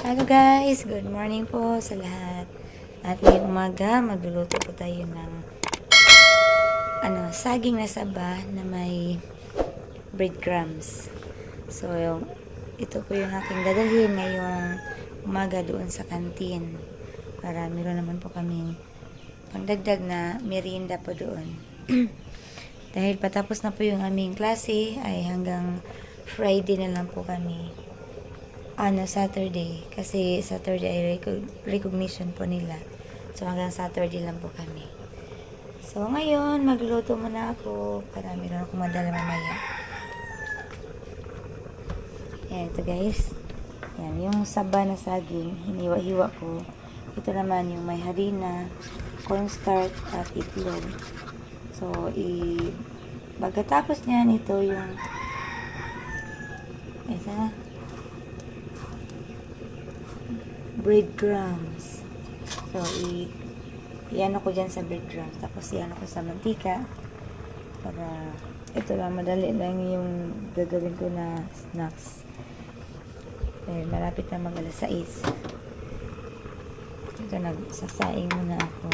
Hello guys, good morning po sa lahat. At ngayong umaga, magluluto po tayo ng saging na saba na may breadcrumbs. So, ito po yung aking dadalhin ngayong umaga doon sa kantin. Para meron naman po kaming pangdagdag na merienda po doon. Dahil patapos na po yung aming klase, ay hanggang Friday na lang po kami. Saturday. Kasi Saturday ay recognition po nila. So, hanggang Saturday lang po kami. So, ngayon, magluluto muna ako para meron akong madala mamaya. Yan, ito guys. Yan, yung saba na saging, hiniwa-hiwa ko. Ito naman yung may harina, cornstarch, at itlog. So, pagkatapos niyan, ito yung breadcrumbs. So, i-ano ko dyan sa breadcrumbs. Tapos, i-ano ko sa mantika. Para, ito lang, madali lang yung gagawin ko na snacks. Malapit na mag-alas 6. Ito, nagsasaing muna ako.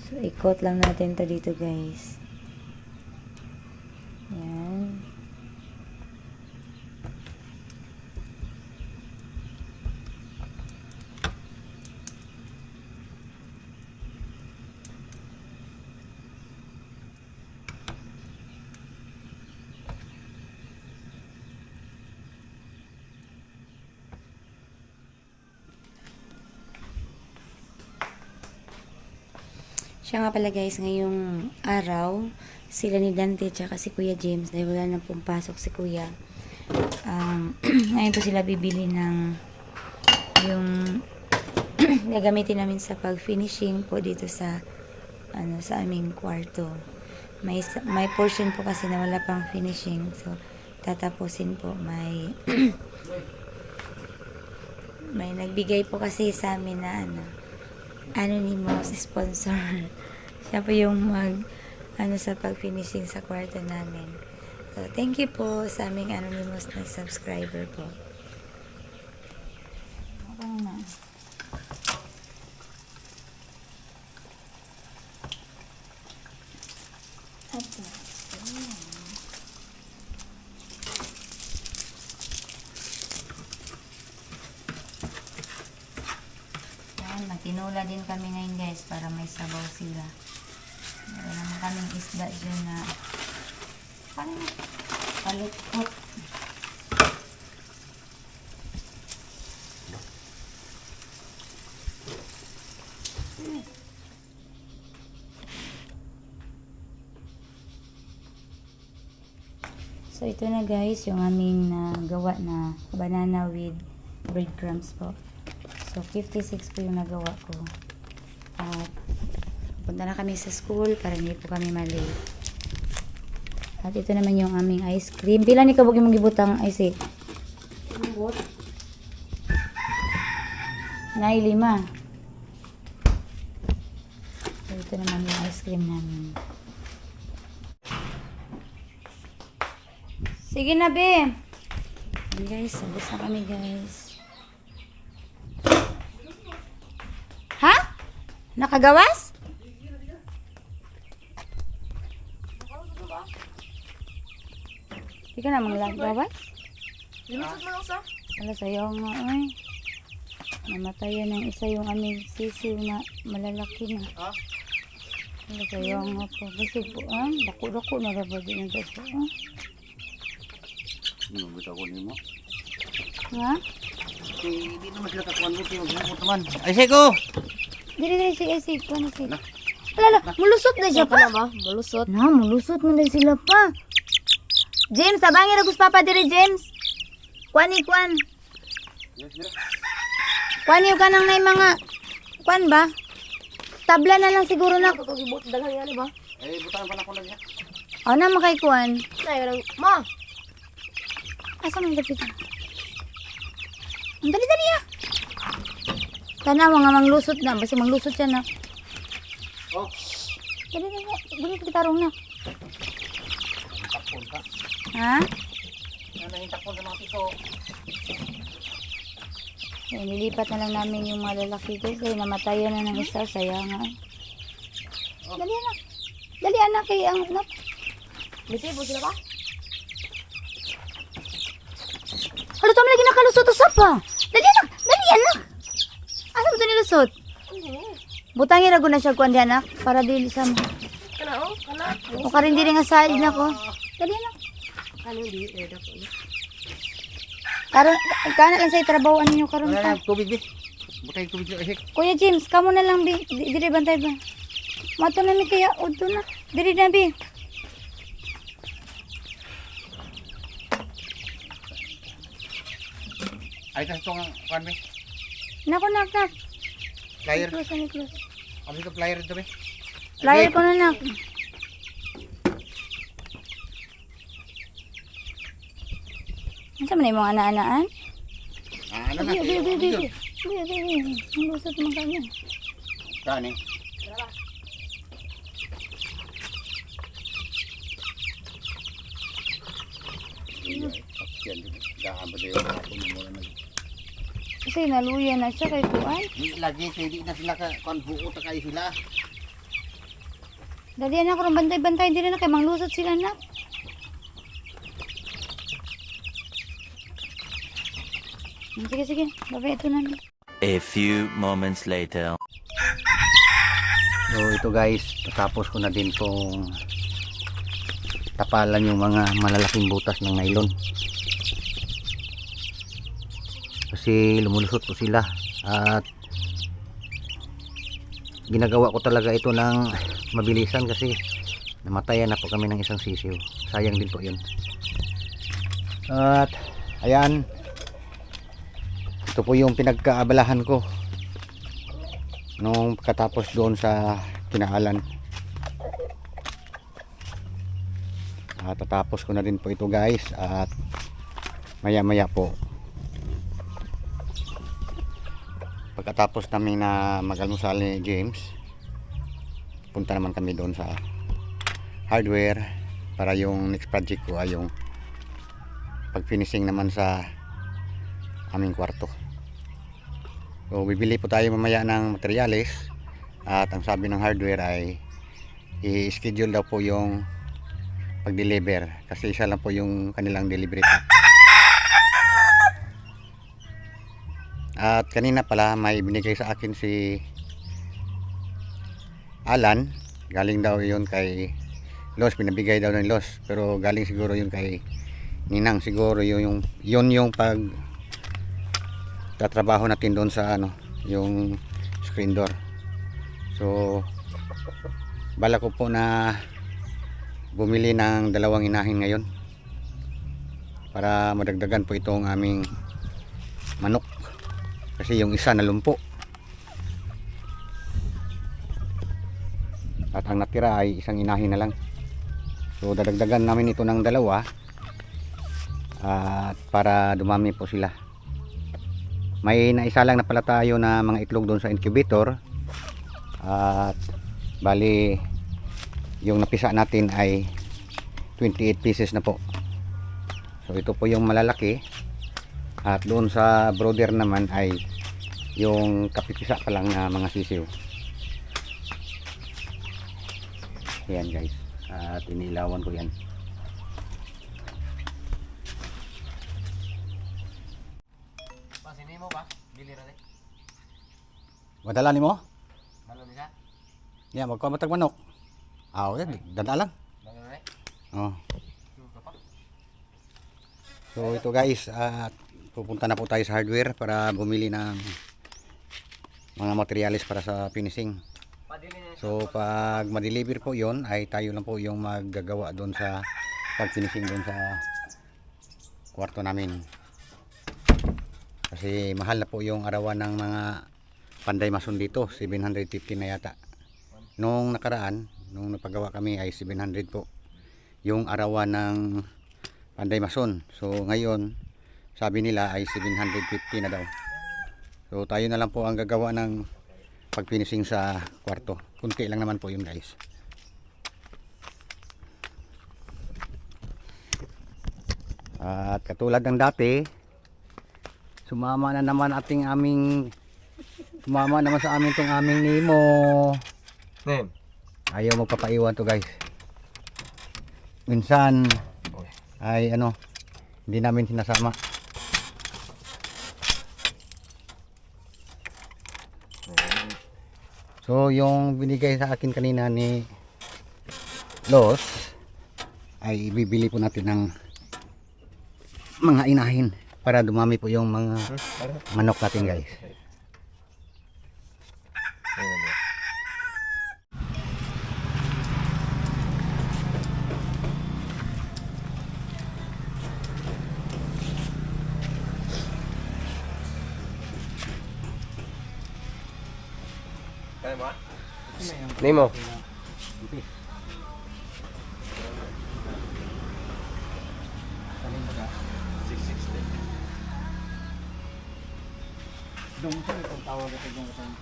So, ikot lang natin to dito, guys. Yan. Siya nga pala guys, ngayong araw, sila ni Dante at si Kuya James, dahil wala na pong pasok si Kuya. Ngayon po sila bibili ng yung gagamitin namin sa pag-finishing po dito sa sa aming kwarto. May portion po kasi na wala pang finishing. So, tatapusin po. May nagbigay po kasi sa amin na anonymous sponsor. Siya po yung sa pag-finishing sa kwarto namin. So, thank you po sa aming anonymous na subscriber po. Okay na. Tinula din kami ngayon guys para may sabaw sila. Meron naman kaming isda dyan na palipot. So ito na guys yung aming nagawa na banana with breadcrumbs po. So, 56 po yung nagawa ko. At, punta na kami sa school para hindi po kami mali. At ito naman yung aming ice cream. Pila ni kabog yung magibutang ice eh? Ibut? Nay, 5. So, ito naman yung ice cream namin. Sige na, be! Okay, guys, sabos na kami, guys. Ha? Nakagawas? Hindi ka na manglagawas? Limusot mo lang sa? Wala sa'yo nga ay. Namatay ng isa yung aming sisiw na malalaki na. Ha? Wala sa'yo nga po. Kasi po, dako-dako na rabad din ang dako. Nabit ako ni mo. Ha? Hindi naman sila kakuan mo. Mag-umot naman. Ay, Seko! Dili, sige. Kuha na sige. Alala, mulusot na siya pa. ba? Malusot. Na, mulusot mo na sila pa. James, tabangin agus papa diri, James. Kuan. Kuan yung kanang na mga... Kuan ba? Tabla na lang siguro na. Ako gibot daghang yan ba? Eh, butahan pa na ko lang niya. Na makay kuan. Nay lang. Ma. Asa man dapit? Ang dali ah. Tanawa nga manglusot na. Basta manglusot siya na. Oh. Dali. Buli kita tarong na. Ha? Nanahin takpon sa mga piso. So, nilipat na lang namin yung mga lalaki guys. Ay, namatayan na ng isa. Sayangan. Dali anak. Dali anak kay ang anak. May tibo sila ba? Ano to lagi nakalusot usap pa? Dali anak. Dali anak. Asa mo ito nilusot? Butangin rago na siya kuan di anak. Para dili sa mo. Kana oh, kana. O karin dili nga side na ko. Dali anak. Kana di dako. Karon kana lang sa trabaho ninyo karon Wala pa. na, tubig bi. Butay tubig sa isik. Kuya James, kamo na lang bi. Diri bantay ba? Mato na mi kaya udto na. Diri na bi. Ay, tas itong kuan bi. Nako nak. Flyer. Close na close. Kami ito flyer ito bi. Flyer ko na nak. Ano man yung mga ana-anaan? Ano na? Di. Ang lusot mo kami. Saan eh? Yan, daan ba tayo? Ako na muna nag... Kasi naluya na siya kay Kuan. Lagi, hindi na sila ka, kuan buo ta kayo sila. Dali na ako bantay-bantay din na kay manglusot sila na. Sige. Babay ito na. A few moments later. So ito guys, tapos ko na din tong tapalan yung mga malalaking butas ng nylon. Kasi lumulusot po sila at ginagawa ko talaga ito ng mabilisan kasi namatayan na po kami ng isang sisiw. Sayang din po yun. At ayan, ito po yung pinagkaabalahan ko nung katapos doon sa kinaalan. At tatapos ko na din po ito guys at maya po pagkatapos namin na mag-almusal ni James, punta naman kami doon sa hardware para yung next project ko ay yung pag-finishing naman sa aming kwarto. So bibili po tayo mamaya ng materyales at ang sabi ng hardware ay i-schedule daw po yung pag-deliver kasi isa lang po yung kanilang delivery po. At kanina pala may binigay sa akin si Alan, galing daw yun kay Los, pinabigay daw ng Los, pero galing siguro yun kay Ninang, siguro yun yung pag tatrabaho natin doon sa ano, yung screen door. So bala ko po na bumili ng dalawang inahin ngayon para madagdagan po itong aming manok kasi yung isa nalumpo at ang natira ay isang inahin na lang. So dadagdagan namin ito ng dalawa at para dumami po sila. May naisa lang na pala tayo na mga itlog doon sa incubator at bali yung napisa natin ay 28 pieces na po. So ito po yung malalaki at doon sa brooder naman ay yung kapipisa pa lang na mga sisiw. Ayan guys, at inilawan ko yan. Pasini mo ba? Bili ra rin. Madala ni mo? Malo niya? Yeah, magkamatag manok. Ah, okay, dada lang. Oh. So ito guys, at pupunta na po tayo sa hardware para bumili ng mga materyales para sa finishing. So pag ma-deliver po yon ay tayo lang po yung maggagawa doon sa pag-finishing doon sa kwarto namin. Kasi mahal na po yung arawan ng mga panday mason dito, 750 na yata. Nung nakaraan, nung napagawa kami ay 700 po yung arawan ng panday mason. So ngayon sabi nila ay 750 na daw. So tayo na lang po ang gagawa ng pag-finishing sa kwarto. Kunti lang naman po yun guys. At katulad ng dati, sumama naman sa amin tong aming Nemo. Nem. Ayaw magpapaiwan to guys. Minsan ay hindi namin sinasama. So yung binigay sa akin kanina ni Los ay bibili po natin ng mga inahin para dumami po yung mga manok natin guys. Nemo. Doon sa itong tawag ito yung isang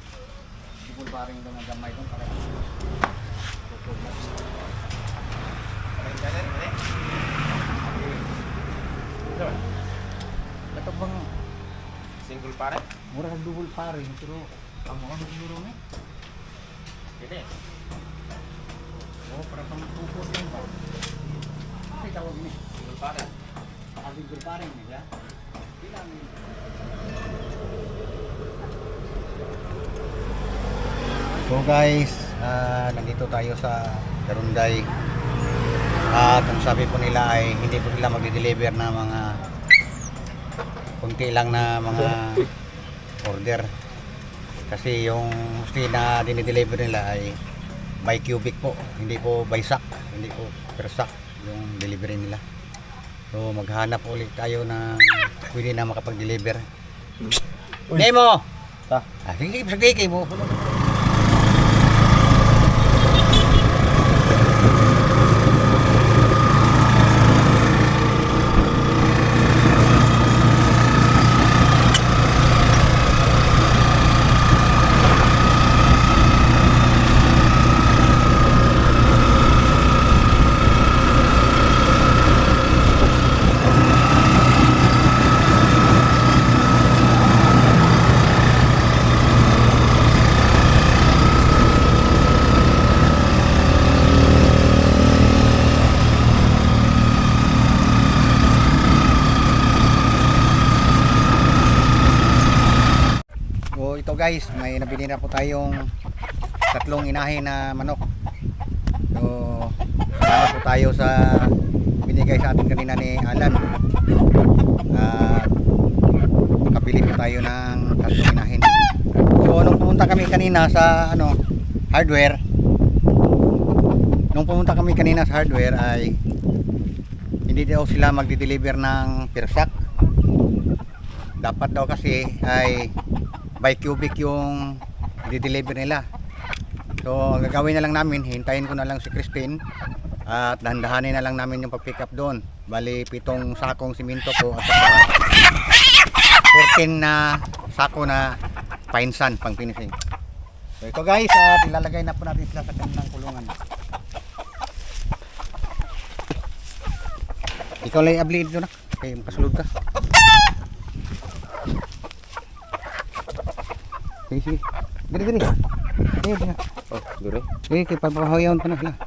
bukol paring doon ang gamay doon para ito bang Single pare? mura kang double paring pero ang mga siguro na Hindi. para pang tukod lang ba kasi tawag ni Single pare. double paring niya bilang. So guys, nandito tayo sa Garunday at ang sabi po nila ay hindi po nila magde-deliver na mga kunti lang na mga order kasi yung mostly na dinideliver nila ay by cubic po, hindi po by sack, hindi po per sack yung delivery nila. So maghanap ulit tayo na pwede na makapag-deliver. Nemo! Sige, sige mo. So ito guys, may nabili na po tayong 3 inahin na manok. So salamat po tayo sa binigay sa atin kanina ni Alan. At nakabili po tayo ng 3 inahin. So nung pumunta kami kanina sa hardware, ay hindi daw sila magde-deliver ng per sack. Dapat daw kasi ay by cubic yung di-deliver nila. So ang gagawin na lang namin, hintayin ko na lang si Christine at dahan-dahanin na lang namin yung pag-pick up doon. Bali 7 sakong simento ko at saka 14 na sako na pine sand pang finishing. So ito guys, at ilalagay na po natin sila sa kanilang kulungan. Ikaw lang i-abli dito na kaya makasulod ka. Sige. Diri. Ayo dia. Oh, dure. Kay papahayawan pa na sila.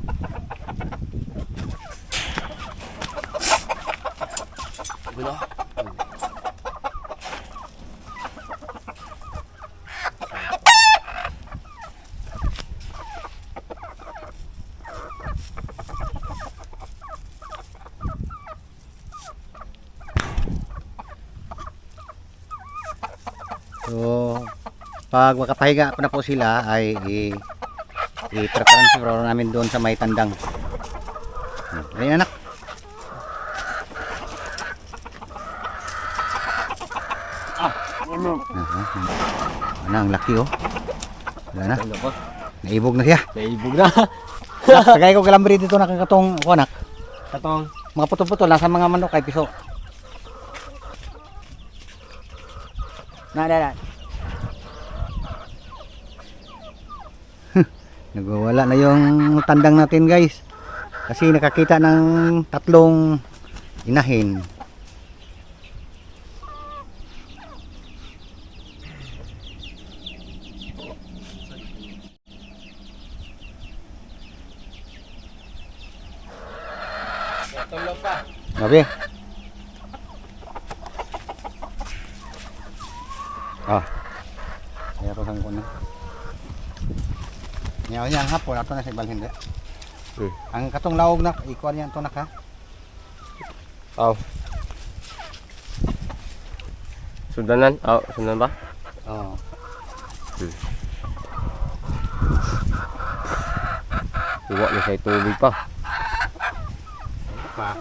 Duro. So pag makapahiga pa na po sila ay i-transfer namin doon sa may tandang. Ayun anak. Ano ang laki oh. Wala na. Naibog na siya. Naibog na. Tagay ko galambre dito nakakatong anak. Katong. Mga putol-putol nasa mga manok kay piso. Na. Nagwawala na yung tandang natin guys kasi nakakita ng 3 inahin Tulog pa. Gabi. Ah. Kaya ko sang kuno. Nyaw yang hapon ato na sa balhin de. Ang katong lawog na ikuan yan to na ka. Aw. Sundanan? Aw, sundan ba? Oh. Iwa na sa tubig pa. Pa.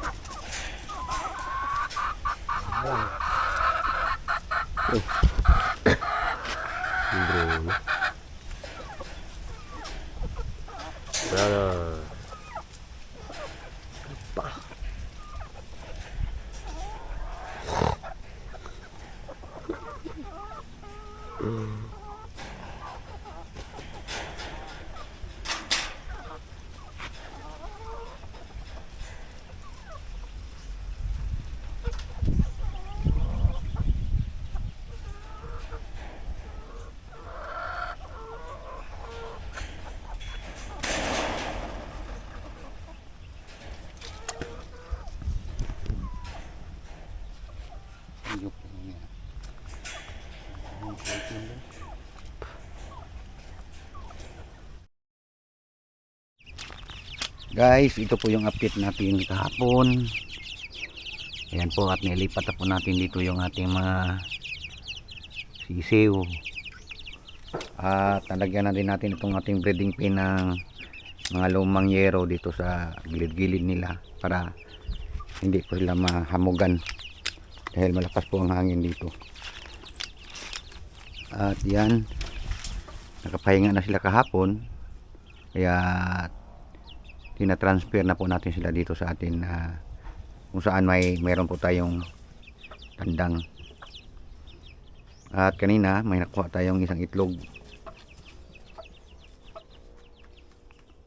Bro. Wala na. Guys, ito po yung update natin kahapon. Ayan po, at nilipat na po natin dito yung ating mga sisiw. At nalagyan na din natin itong ating breeding pen ng mga lumang yero dito sa gilid-gilid nila para hindi po sila mahamugan dahil malakas po ang hangin dito. At yan, nakapahinga na sila kahapon, kaya tina-transfer na po natin sila dito sa atin kung saan mayroon po tayong tandang. At kanina may nakuha tayong isang itlog.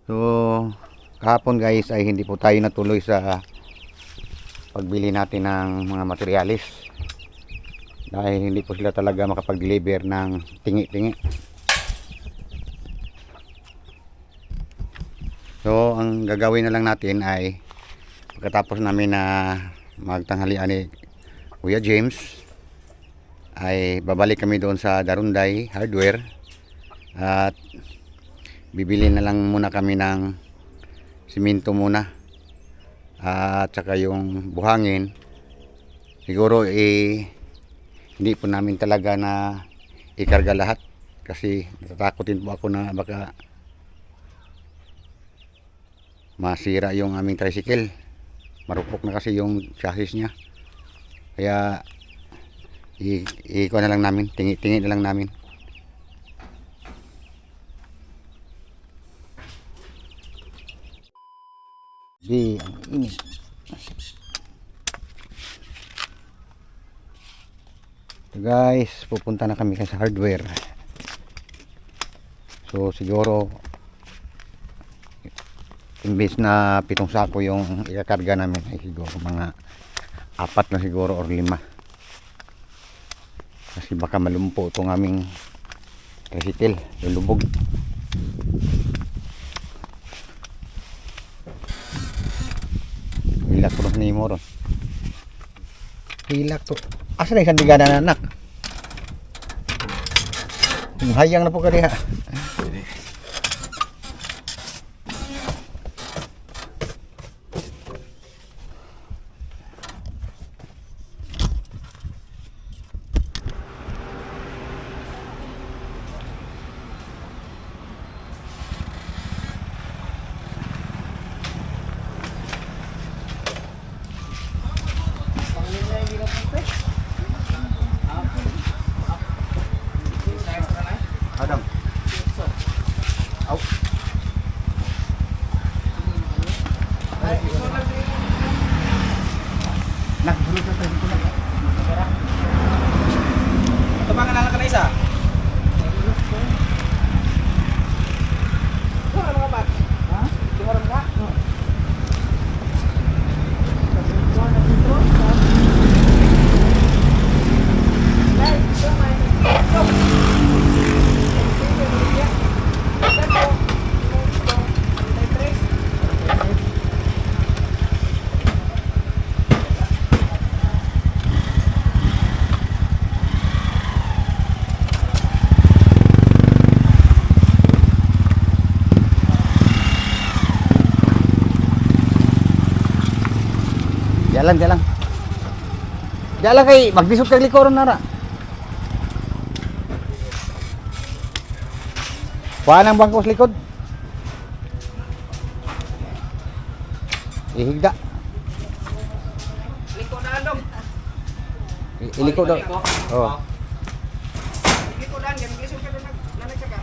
So kahapon guys ay hindi po tayo natuloy sa pagbili natin ng mga materialis dahil hindi po sila talaga makapag-deliver ng tingi-tingi. So ang gagawin na lang natin ay pagkatapos namin na magtanghalian ni Kuya James ay babalik kami doon sa Darunday Hardware at bibili na lang muna kami ng simento muna at saka yung buhangin. Siguro hindi po namin talaga na ikarga lahat kasi natatakotin po ako na baka masira yung aming tricycle. Marupok na kasi yung chassis niya, kaya ikuha na lang namin, tingi-tingi na lang namin. Ang init. So guys, pupunta na kami sa hardware. So siguro imbes na 7 sako yung ikakarga namin ay siguro mga 4 na siguro or 5 kasi baka malumpo itong aming tricycle, lulubog. Hilak ko ni mo ron, hilak to. Asa na isang digana na anak, hayang na po ka diha. Adam. Diyan lang. Diyan lang kay magdisot kag likoron nara. Kuha ng bangko sa likod. Ihigda. Liko na dong. Iliko daw. Oh. Liko na yan, gisod ka na nagsaga.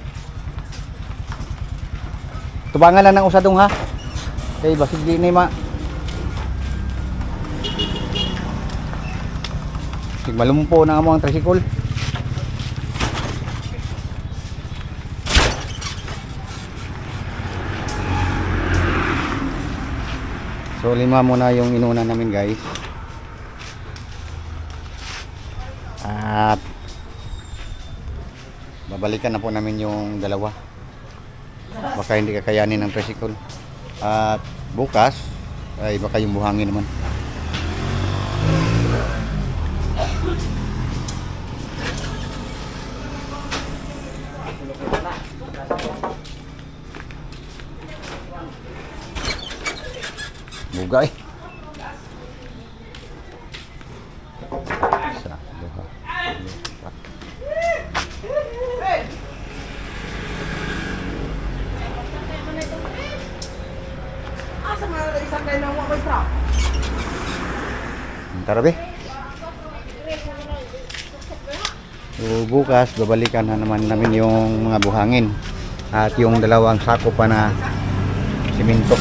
Tubangan lang ng usadong ha. Kay basig di ni ma. Sig malumpo na amo ang tricycle. So 5 muna yung inuna namin guys. At babalikan na po namin yung dalawa. Baka hindi kakayanin ng tricycle. At bukas ay baka yung buhangin naman. Buga eh. Isa, dua, empat. Asa nga isang kayo na mo truck? Tara be. So, bukas babalikan na naman namin yung mga buhangin at yung dalawang sako pa na simento.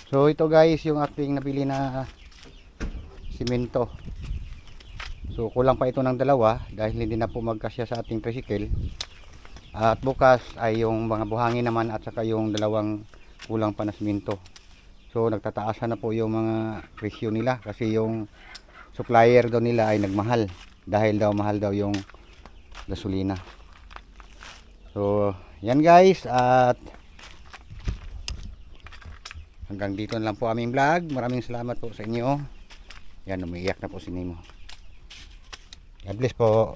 So ito guys yung ating nabili na simento. So kulang pa ito ng dalawa dahil hindi na po magkasya sa ating tricycle. At bukas ay yung mga buhangin naman at saka yung dalawang kulang pa na simento. So nagtataasan na po yung mga presyo nila kasi yung supplier daw nila ay nagmahal dahil daw mahal daw yung gasolina. So yan guys, at hanggang dito na lang po aming vlog. Maraming salamat po sa inyo. Yan, umiiyak na po si Nemo. God bless po.